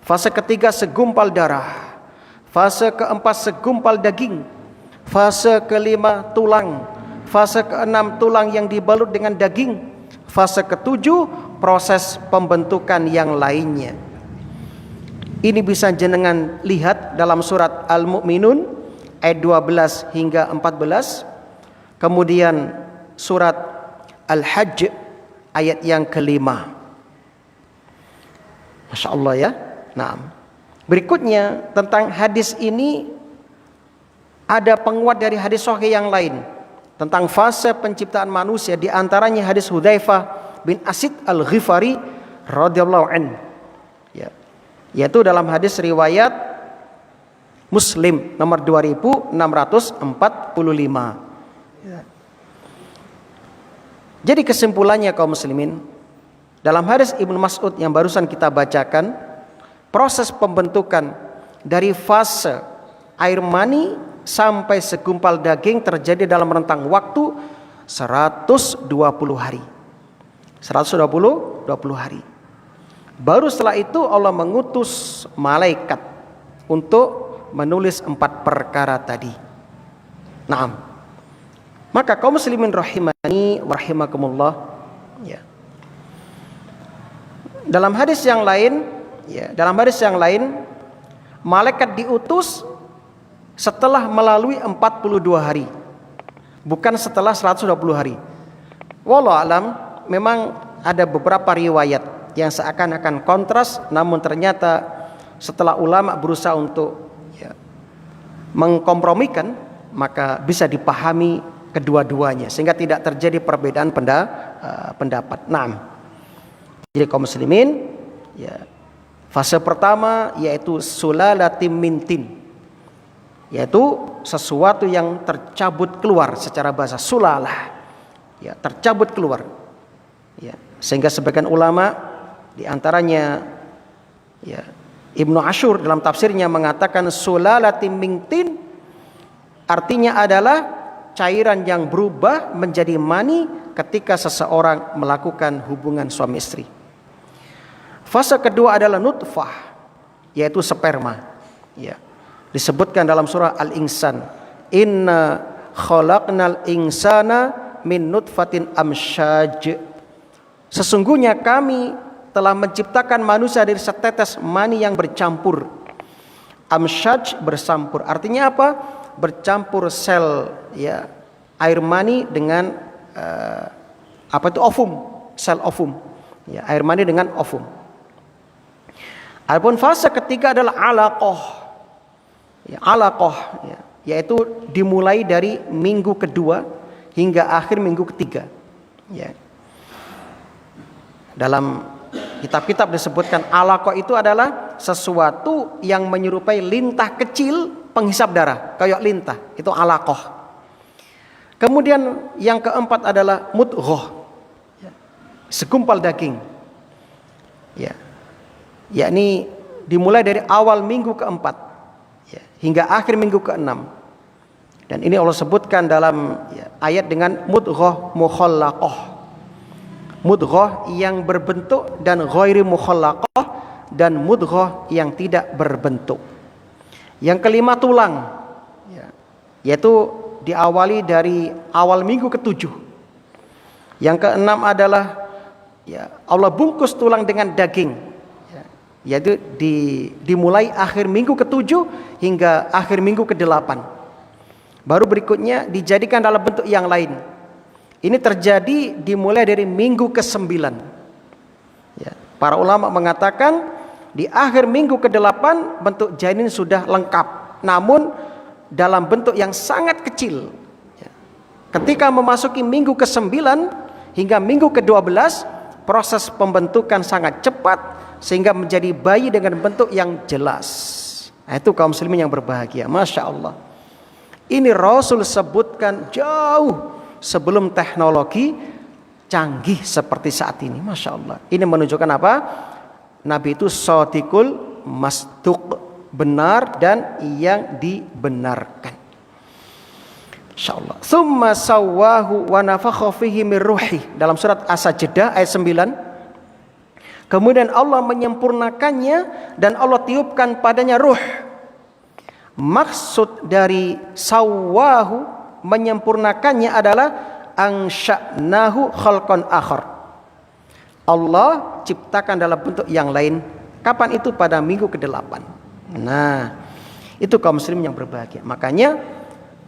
fase ketiga segumpal darah, fase keempat segumpal daging, fase kelima tulang, fase keenam tulang yang dibalut dengan daging, fase ketujuh proses pembentukan yang lainnya. Ini bisa jenengan lihat dalam surat Al-Mu'minun ayat 12 hingga 14. Kemudian surat Al-Hajj ayat yang kelima. Masya Allah ya. Nah, berikutnya tentang hadis ini ada penguat dari hadis sahih yang lain tentang fase penciptaan manusia, di antaranya hadis Hudzaifah bin Asid Al-Ghifari radhiyallahu anhu. Ya. Yaitu dalam hadis riwayat Muslim nomor 2645. Ya. Jadi kesimpulannya kaum muslimin, dalam hadis Ibnu Mas'ud yang barusan kita bacakan, proses pembentukan dari fase air mani sampai segumpal daging terjadi dalam rentang waktu 120 hari. 120 hari. Baru setelah itu Allah mengutus malaikat untuk menulis 4 perkara tadi. Naam. Maka kaum muslimin rahimani wa rahimakumullah, ya. Dalam hadis yang lain, malaikat diutus setelah melalui 42 hari, bukan setelah 120 hari. Wallahu alam, memang ada beberapa riwayat yang seakan-akan kontras, namun ternyata setelah ulama berusaha untuk mengkompromikan, maka bisa dipahami kedua-duanya sehingga tidak terjadi perbedaan pendapat. Nah, jadi kaum muslimin, fase pertama yaitu sulalatim mintin, yaitu sesuatu yang tercabut keluar, secara bahasa sulalah, tercabut keluar, sehingga sebagian ulama di antaranya Ibnu Ashur dalam tafsirnya mengatakan sulalatim mintin artinya adalah cairan yang berubah menjadi mani ketika seseorang melakukan hubungan suami istri. Fase kedua adalah nutfah, yaitu sperma. Disebutkan dalam surah Al-Insan, inna khalaqnal insana min nutfatin amsyaj, sesungguhnya kami telah menciptakan manusia dari setetes mani yang bercampur. Amsyaj, bercampur, artinya apa? Bercampur sel air mani dengan ovum, sel ovum, air mani dengan ovum. Adapun fase ketiga adalah alaqah, yaitu dimulai dari minggu kedua hingga akhir minggu ketiga. Dalam kitab-kitab disebutkan alaqah itu adalah sesuatu yang menyerupai lintah kecil penghisap darah, kayak lintah, itu alaqah. Kemudian yang keempat adalah mudghah, segumpal daging, yakni dimulai dari awal minggu keempat hingga akhir minggu keenam. Dan ini Allah sebutkan dalam ayat dengan mudghah mukhallaqah, mudghah yang berbentuk dan ghairi mukhallaqah, dan mudghah yang tidak berbentuk. Yang kelima tulang, yaitu diawali dari awal minggu ketujuh. Yang keenam adalah Allah bungkus tulang dengan daging, yaitu dimulai akhir minggu ketujuh hingga akhir minggu kedelapan. Baru berikutnya dijadikan dalam bentuk yang lain. Ini terjadi dimulai dari minggu ke-9. Para ulama mengatakan di akhir minggu ke-8 bentuk janin sudah lengkap, namun dalam bentuk yang sangat kecil. Ketika memasuki minggu ke-9 hingga minggu ke-12, proses pembentukan sangat cepat sehingga menjadi bayi dengan bentuk yang jelas. Nah, itu kaum muslimin yang berbahagia. Masya Allah. Ini Rasul sebutkan jauh sebelum teknologi canggih seperti saat ini. Masya Allah. Ini menunjukkan apa? Nabi itu shadiqul masduq, benar dan yang dibenarkan. Insyaallah. Tsumma sawwahu wa nafakha fihi min ruhi. Dalam surat As-Sajdah ayat 9. Kemudian Allah menyempurnakannya dan Allah tiupkan padanya ruh. Maksud dari sawwahu, menyempurnakannya, adalah ansya'nahu khalqan akhar. Allah ciptakan dalam bentuk yang lain. Kapan itu? Pada minggu ke-8. Nah, itu kaum muslim yang berbahagia. Makanya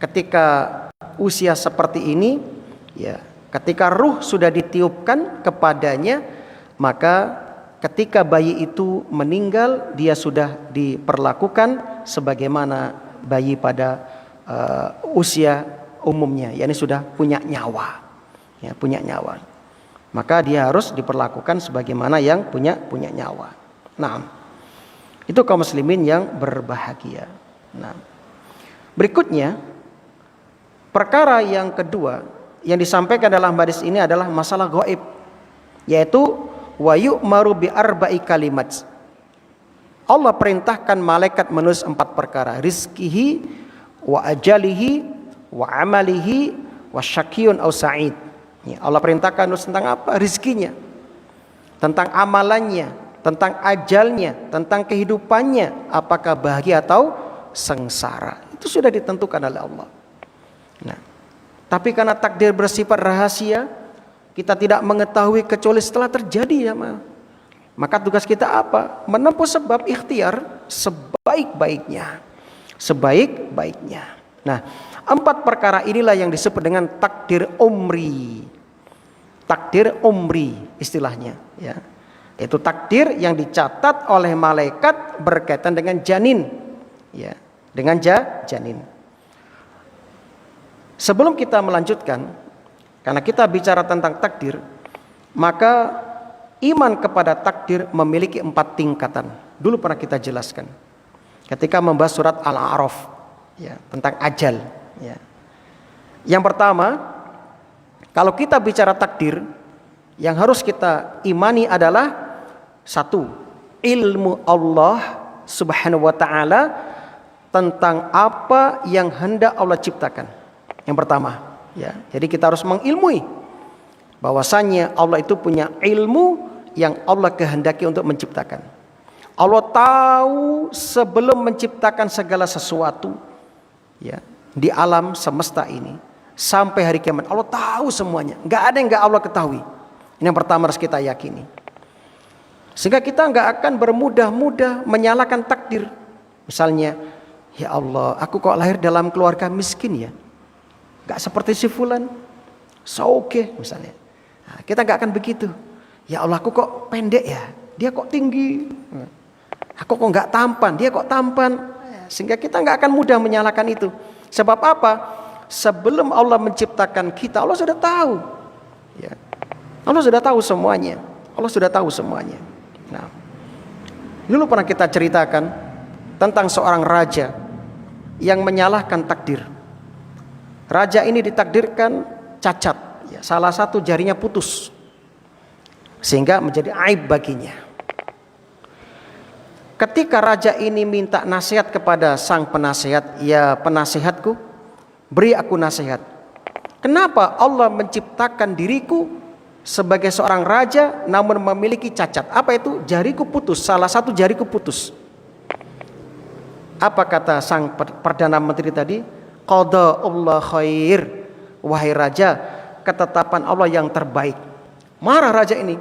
ketika usia seperti ini, ketika ruh sudah ditiupkan kepadanya, maka ketika bayi itu meninggal, dia sudah diperlakukan sebagaimana bayi pada usia umumnya, yakni sudah punya nyawa, punya nyawa. Maka dia harus diperlakukan sebagaimana yang punya nyawa. Nah, itu kaum muslimin yang berbahagia. Nah, berikutnya, perkara yang kedua yang disampaikan dalam hadis ini adalah masalah gaib, yaitu wa yu'maru bi arba'i kalimat. Allah perintahkan malaikat menulis 4 perkara: rizkihi, wa ajalihi, wa amalihi, wa syakiyun aw sa'id. Allah perintahkan menulis tentang apa? Rizkinya, tentang amalannya, tentang ajalnya, tentang kehidupannya, apakah bahagia atau sengsara. Itu sudah ditentukan oleh Allah. Nah, tapi karena takdir bersifat rahasia, kita tidak mengetahui kecuali setelah terjadi, maka tugas kita apa? Menempuh sebab ikhtiar sebaik-baiknya. Nah, 4 perkara inilah yang disebut dengan takdir umri. Takdir umri istilahnya, yaitu takdir yang dicatat oleh malaikat berkaitan dengan janin, dengan janin. Sebelum kita melanjutkan, karena kita bicara tentang takdir, maka iman kepada takdir memiliki 4 tingkatan. Dulu pernah kita jelaskan ketika membahas surat Al-A'raf, tentang ajal. Yang pertama, kalau kita bicara takdir, yang harus kita imani adalah 1, ilmu Allah Subhanahu wa ta'ala tentang apa yang hendak Allah ciptakan. Yang pertama, jadi kita harus mengilmui bahwasannya Allah itu punya ilmu yang Allah kehendaki untuk menciptakan. Allah tahu sebelum menciptakan segala sesuatu, di alam semesta ini sampai hari kiamat. Allah tahu semuanya, nggak ada yang nggak Allah ketahui. Ini yang pertama harus kita yakini, sehingga kita nggak akan bermudah-mudah menyalahkan takdir. Misalnya, ya Allah, aku kok lahir dalam keluarga miskin, gak seperti si fulan, sauke misalnya. Nah, kita gak akan begitu. Ya Allah, aku kok pendek ya, dia kok tinggi. Aku kok gak tampan, dia kok tampan. Sehingga kita gak akan mudah menyalahkan itu. Sebab apa? Sebelum Allah menciptakan kita, Allah sudah tahu. Allah sudah tahu semuanya. Nah, dulu pernah kita ceritakan tentang seorang raja yang menyalahkan takdir. Raja ini ditakdirkan cacat, salah satu jarinya putus, sehingga menjadi aib baginya. Ketika raja ini minta nasihat kepada sang penasehat, ya penasehatku, beri aku nasihat. Kenapa Allah menciptakan diriku sebagai seorang raja namun memiliki cacat? Apa itu? Jariku putus, salah satu jariku putus. Apa kata sang perdana menteri tadi? Qada Allah khair. Wahai raja, ketetapan Allah yang terbaik. Marah raja ini.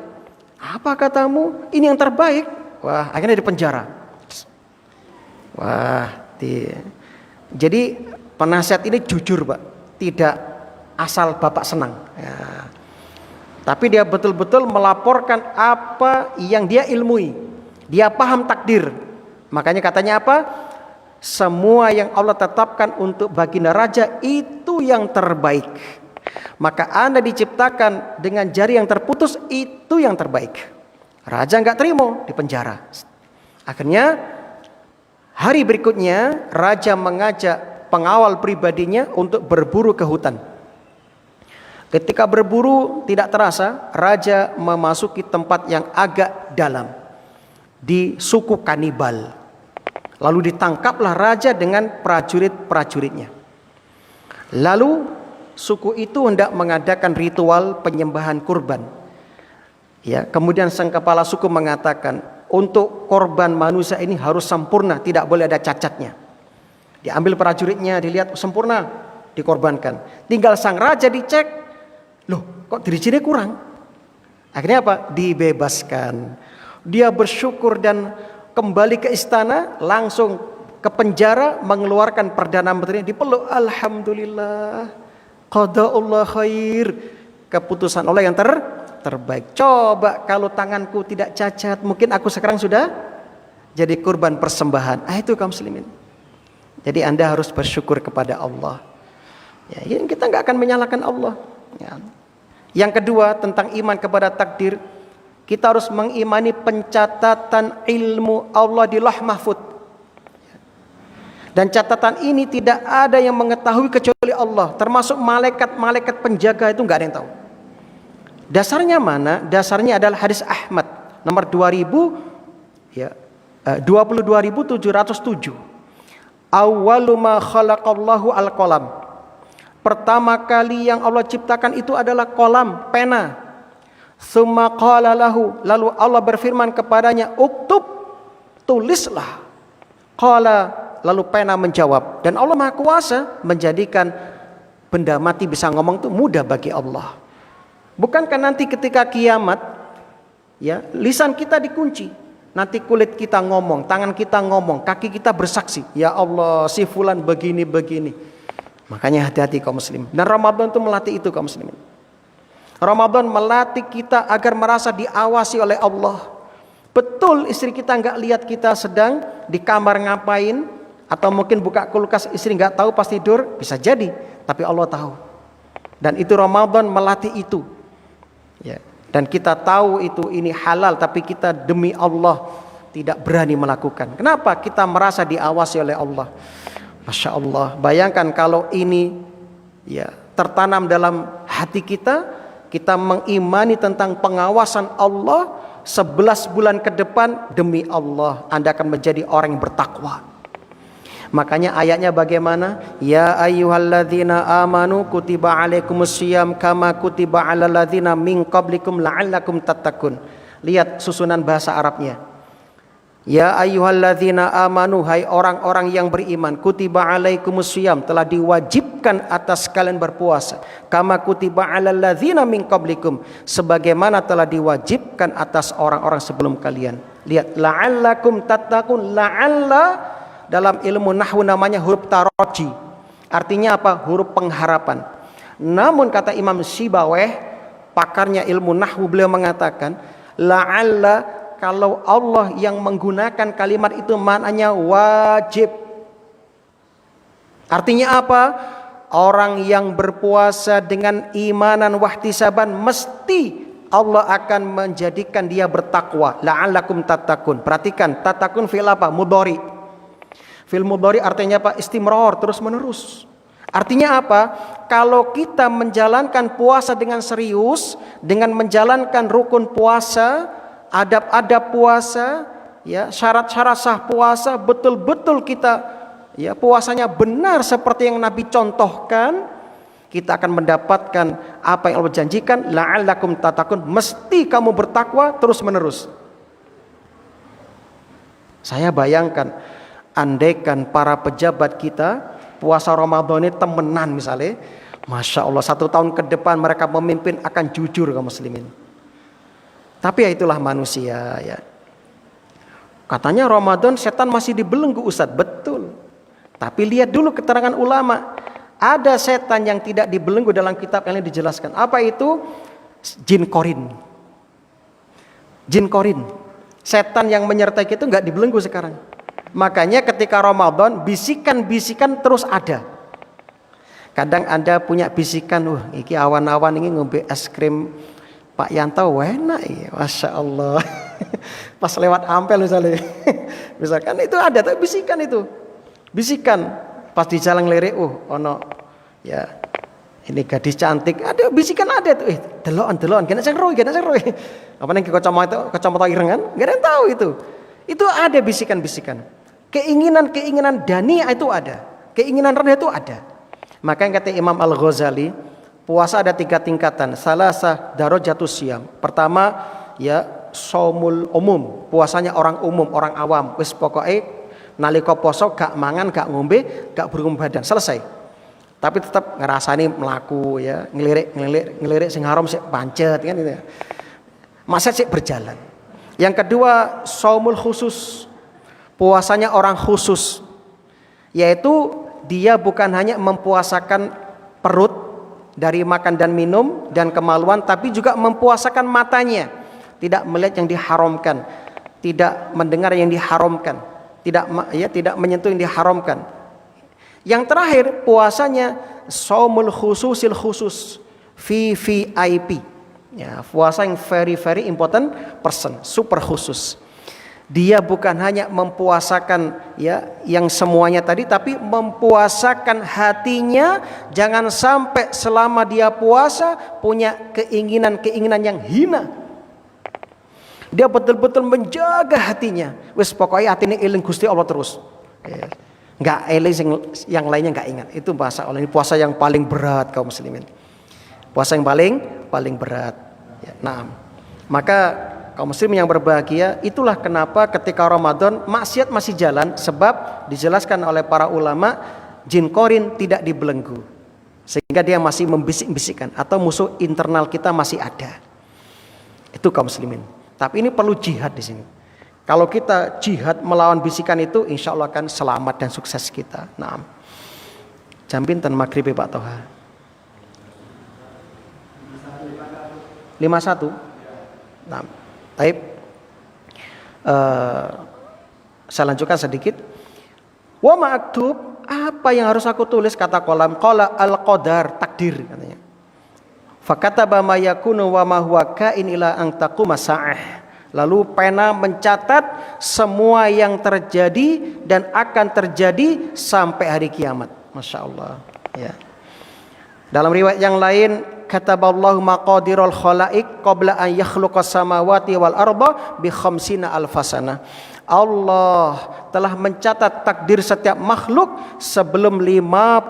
Apa katamu? Ini yang terbaik. Wah, akhirnya dipenjara. Wah, jadi penasihat ini jujur, Pak. Tidak asal bapak senang. Ya. Tapi dia betul-betul melaporkan apa yang dia ilmui. Dia paham takdir. Makanya katanya apa? Semua yang Allah tetapkan untuk baginda raja itu yang terbaik. Maka Anda diciptakan dengan jari yang terputus, itu yang terbaik. Raja nggak terima, dipenjara. Akhirnya hari berikutnya raja mengajak pengawal pribadinya untuk berburu ke hutan. Ketika berburu tidak terasa raja memasuki tempat yang agak dalam di suku kanibal. Lalu ditangkaplah raja dengan prajurit-prajuritnya. Lalu suku itu hendak mengadakan ritual penyembahan kurban. Ya, kemudian sang kepala suku mengatakan, untuk korban manusia ini harus sempurna, tidak boleh ada cacatnya. Diambil prajuritnya, dilihat sempurna, dikorbankan. Tinggal sang raja dicek, loh kok diri-diri kurang. Akhirnya apa? Dibebaskan. Dia bersyukur dan kembali ke istana, langsung ke penjara, mengeluarkan perdana menteri, dipeluk, alhamdulillah, qada Allah khair, keputusan Allah yang terbaik. Coba kalau tanganku tidak cacat, mungkin aku sekarang sudah jadi kurban persembahan. Itu kaum muslimin. Jadi Anda harus bersyukur kepada Allah. Ya, kita nggak akan menyalahkan Allah. Ya. Yang kedua tentang iman kepada takdir, kita harus mengimani pencatatan ilmu Allah di Lauh Mahfuz. Dan catatan ini tidak ada yang mengetahui kecuali Allah. Termasuk malaikat-malaikat penjaga itu nggak ada yang tahu. Dasarnya mana? Dasarnya adalah hadis Ahmad nomor 22.707. Awwalu ma khalaqallahu al-qalam. Pertama kali yang Allah ciptakan itu adalah qalam, pena. Tsumma qala lahu, lalu Allah berfirman kepadanya, uktub, tulislah. Qala, lalu pena menjawab. Dan Allah Maha Kuasa menjadikan benda mati bisa ngomong itu mudah bagi Allah. Bukankah nanti ketika kiamat, ya, lisan kita dikunci, nanti kulit kita ngomong, tangan kita ngomong, kaki kita bersaksi, ya Allah si fulan begini. Makanya hati-hati kaum muslim. Dan Ramadan itu melatih itu kaum muslimin. Ramadan melatih kita agar merasa diawasi oleh Allah. Betul istri kita nggak lihat kita sedang di kamar ngapain, atau mungkin buka kulkas istri nggak tahu pas tidur, bisa jadi. Tapi Allah tahu. Dan itu Ramadan melatih itu. Ya. Dan kita tahu itu ini halal, tapi kita demi Allah tidak berani melakukan. Kenapa? Kita merasa diawasi oleh Allah. Masya Allah. Bayangkan kalau ini ya tertanam dalam hati kita. Kita mengimani tentang pengawasan Allah 11 bulan ke depan, demi Allah Anda akan menjadi orang yang bertakwa. Makanya ayatnya bagaimana? Ya ayyuhalladzina amanu kutiba alaikumusiyam kama kutiba alal ladzina min qablikum la'allakum tattaqun. Lihat susunan bahasa Arabnya. Ya ayyuhalladzina amanu, hai orang-orang yang beriman, kutiba alaikumusiyam, telah diwajibkan atas kalian berpuasa, kama kutiba alal ladzina min qablikum, sebagaimana telah diwajibkan atas orang-orang sebelum kalian. Lihat, la'allakum tattaqun. La'alla dalam ilmu nahwu namanya huruf taroji. Artinya apa? Huruf pengharapan. Namun kata Imam Sibaweh, pakarnya ilmu nahwu, beliau mengatakan la'alla, kalau Allah yang menggunakan kalimat itu maknanya wajib. Artinya apa? Orang yang berpuasa dengan imanan wahtisaban, mesti Allah akan menjadikan dia bertakwa. La'allakum tattaqun. Perhatikan, tattaqun fi'il apa? Mudhari. Fi'il mudhari artinya apa? Istimrar, terus menerus. Artinya apa? Kalau kita menjalankan puasa dengan serius, dengan menjalankan rukun puasa, adab-adab puasa, ya, syarat-syarat sah puasa, betul-betul kita ya puasanya benar seperti yang Nabi contohkan, kita akan mendapatkan apa yang Allah janjikan, la'allakum tattaqun, mesti kamu bertakwa terus menerus. Saya bayangkan andaikan para pejabat kita puasa Ramadan ini temenan misalnya, Masya Allah 1 tahun ke depan mereka memimpin akan jujur kaum muslimin. Tapi ya itulah manusia ya. Katanya Ramadan setan masih dibelenggu Ustadz, betul. Tapi lihat dulu keterangan ulama. Ada setan yang tidak dibelenggu dalam kitab yang dijelaskan. Apa itu? Jin korin. Jin korin. Setan yang menyertai kita nggak dibelenggu sekarang. Makanya ketika Ramadan bisikan-bisikan terus ada. Kadang Anda punya bisikan, iki awan-awan ini ngombe es krim Pak Yanto enak ya, Masya Allah. Pas lewat Ampel misalnya. Misalkan itu ada tuh bisikan itu. Bisikan pas di jalan lirik, ono ya ini gadis cantik, ada bisikan ada tuh, deloan, kena seru. Apa nih kacamata ireng kan? Gak ada yang tahu itu. Itu ada bisikan-bisikan. Keinginan dani itu ada. Keinginan rendah itu ada. Makanya kata Imam Al-Ghazali, puasa ada 3 tingkatan. Salasah darajatus siyam. Pertama ya shaumul umum, puasanya orang umum, orang awam. Wis pokoknya nalika poso gak mangan, gak ngombe, gak berumur badan, selesai. Tapi tetap ngerasani melaku ya, ngelirik sing haram sik pancet kan gitu ya. Masa sik berjalan. Yang kedua, shaumul khusus. Puasanya orang khusus. Yaitu dia bukan hanya mempuasakan perut dari makan dan minum dan kemaluan, tapi juga mempuasakan matanya. Tidak melihat yang diharamkan, tidak mendengar yang diharamkan, tidak menyentuh yang diharamkan. Yang terakhir puasanya shaumul khususil khusus, VIP. Ya, puasa yang very important person, super khusus. Dia bukan hanya mempuasakan ya yang semuanya tadi, tapi mempuasakan hatinya. Jangan sampai selama dia puasa punya keinginan yang hina. Dia betul-betul menjaga hatinya. Wes pokoknya hatinya eling Gusti Allah terus. Enggak eling yang lainnya enggak ingat. Itu bahasa Allah. Ini puasa yang paling berat kaum muslimin. Puasa yang paling berat. Ya, nah, maka kaum muslimin yang berbahagia, itulah kenapa ketika Ramadan maksiat masih jalan, sebab dijelaskan oleh para ulama jin korin tidak dibelenggu. Sehingga dia masih membisik-bisikkan atau musuh internal kita masih ada. Itu kaum muslimin. Tapi ini perlu jihad di sini. Kalau kita jihad melawan bisikan itu, insya Allah akan selamat dan sukses kita. Nah, jam pinten maghrib Pak Toha? 51. Nah, baik. Saya lanjutkan sedikit. Wa ma'aktub, apa yang harus aku tulis, kata kolam, qala al-qadar, takdir katanya. Fakataba ma yakunu wa ma huwa kain ila an taquma sa'ah. Lalu pena mencatat semua yang terjadi dan akan terjadi sampai hari kiamat. Masya Allah. Ya. Dalam riwayat yang lain, kataballahu maqadirul khalaiq qabla an yakhluqas samawati wal arda bi khamsina alfasana. Allah telah mencatat takdir setiap makhluk sebelum 50.000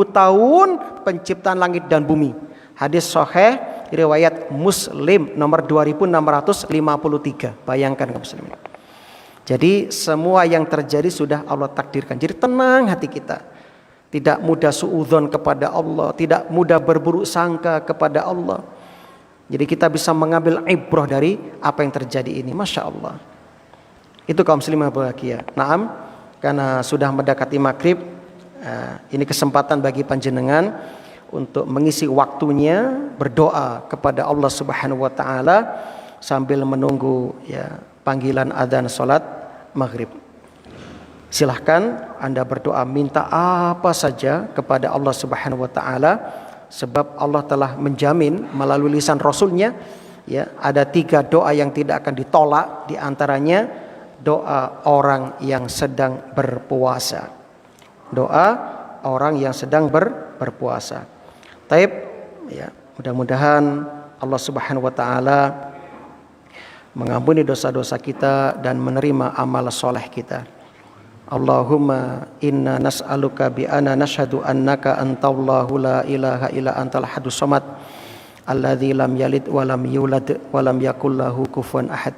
tahun penciptaan langit dan bumi. Hadis sahih riwayat Muslim nomor 2653. Bayangkan kaum muslimin. Jadi semua yang terjadi sudah Allah takdirkan. Jadi tenang hati kita. Tidak mudah suudzon kepada Allah, tidak mudah berburuk sangka kepada Allah. Jadi kita bisa mengambil ibrah dari apa yang terjadi ini. Masya Allah. Itu kaum muslimah bahagia. Naam, karena sudah mendekati maghrib, ini kesempatan bagi panjenengan untuk mengisi waktunya berdoa kepada Allah Subhanahu wa taala sambil menunggu ya panggilan adzan salat maghrib. Silahkan Anda berdoa, minta apa saja kepada Allah Subhanahu wa taala, sebab Allah telah menjamin melalui lisan Rasulnya ya ada 3 doa yang tidak akan ditolak, di antaranya doa orang yang sedang berpuasa. Doa orang yang sedang berpuasa. Taib, ya, mudah-mudahan Allah Subhanahu wa taala mengampuni dosa-dosa kita dan menerima amal soleh kita. Allahumma inna nas'aluka bi anna nashhadu annaka antallahu la ilaha illa antal ahadus samad alladzi lam yalid wa lam yulad wa lam yakul lahu kufuwan ahad.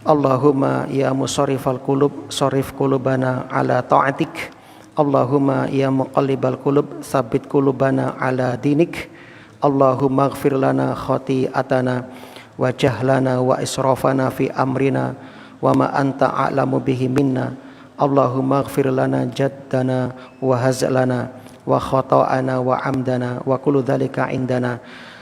Allahumma ya musarrifal qulub sarrif qulubana ala ta'atik Allahumma ya muqallibal qulub tsabbit qulubana ala dinik. Allahumma ighfir lana khati'atana wa jahlana wa israfana fi amrina wa ma anta a'lamu bihi minna. Allahumma ighfir lana jaddana wa hazlana wa khata'ana wa amdana wa kullu dhalika indana.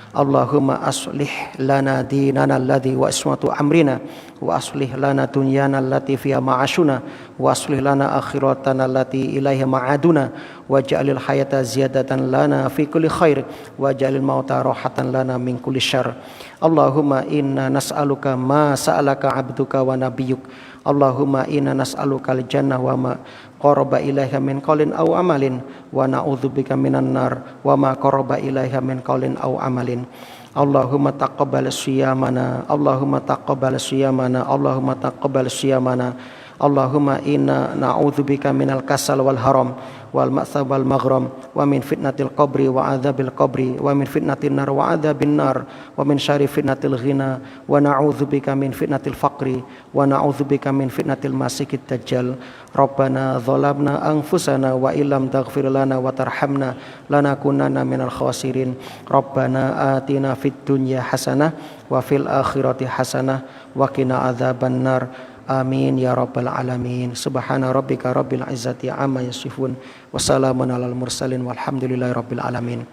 Allahumma aslih lana dinana alladhi wa ismatu amrina wa aslih lana dunyana allati fiha ma'ashuna wa aslih lana akhiratana allati ilaiha ma'aduna waj'alil hayata ziyadatan lana fi kulli khair waj'alil mauta rahatan lana min kulli syarr. Allahumma inna nas'aluka ma sa'alaka 'abduka wa nabiyyuk. Allahumma inna nas'aluka al-jannah wa ma qaraba ilaiha min qaulin aw amalin wa na'udzubika minan nar wa ma qaraba ilaiha min qaulin aw amalin. Allahumma taqabbal siyamana, Allahumma taqabbal siyamana, Allahumma taqabbal siyamana. Allahumma inna na'udzubika minal kasal wal haram wal ma'sab wal maghram wa min fitnatil qabri wa adzabil qabri wa min fitnatin nar wa adzabin nar wa min syarri fitnatil ghina wa na'udzubika min fitnatil faqri wa na'udzubika min fitnatil masiihid dajjal. Rabbana zalamna anfusana wa illam taghfir lana wa tarhamna lanakunanna minal khasirin. Rabbana atina fid dunya hasanah wa fil akhirati hasanah wa qina adzaban nar. Amin ya rabbal alamin. Subhana rabbika rabbil izzati amma yasifun wa salamun alal mursalin walhamdulillahi rabbil alamin.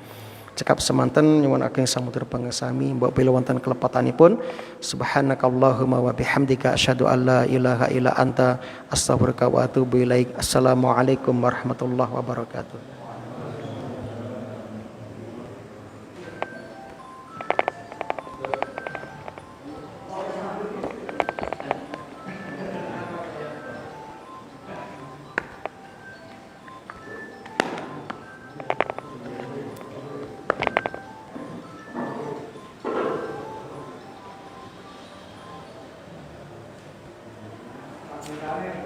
Cekap semanten nyuwun ageng samutur pangesami mbok bila wonten kelepatanipun. Subhanakallahumma wa bihamdika asyhadu an la ilaha illa anta astaghfiruka wa atubu ilaik. Assalamualaikum warahmatullahi wabarakatuh. Amin.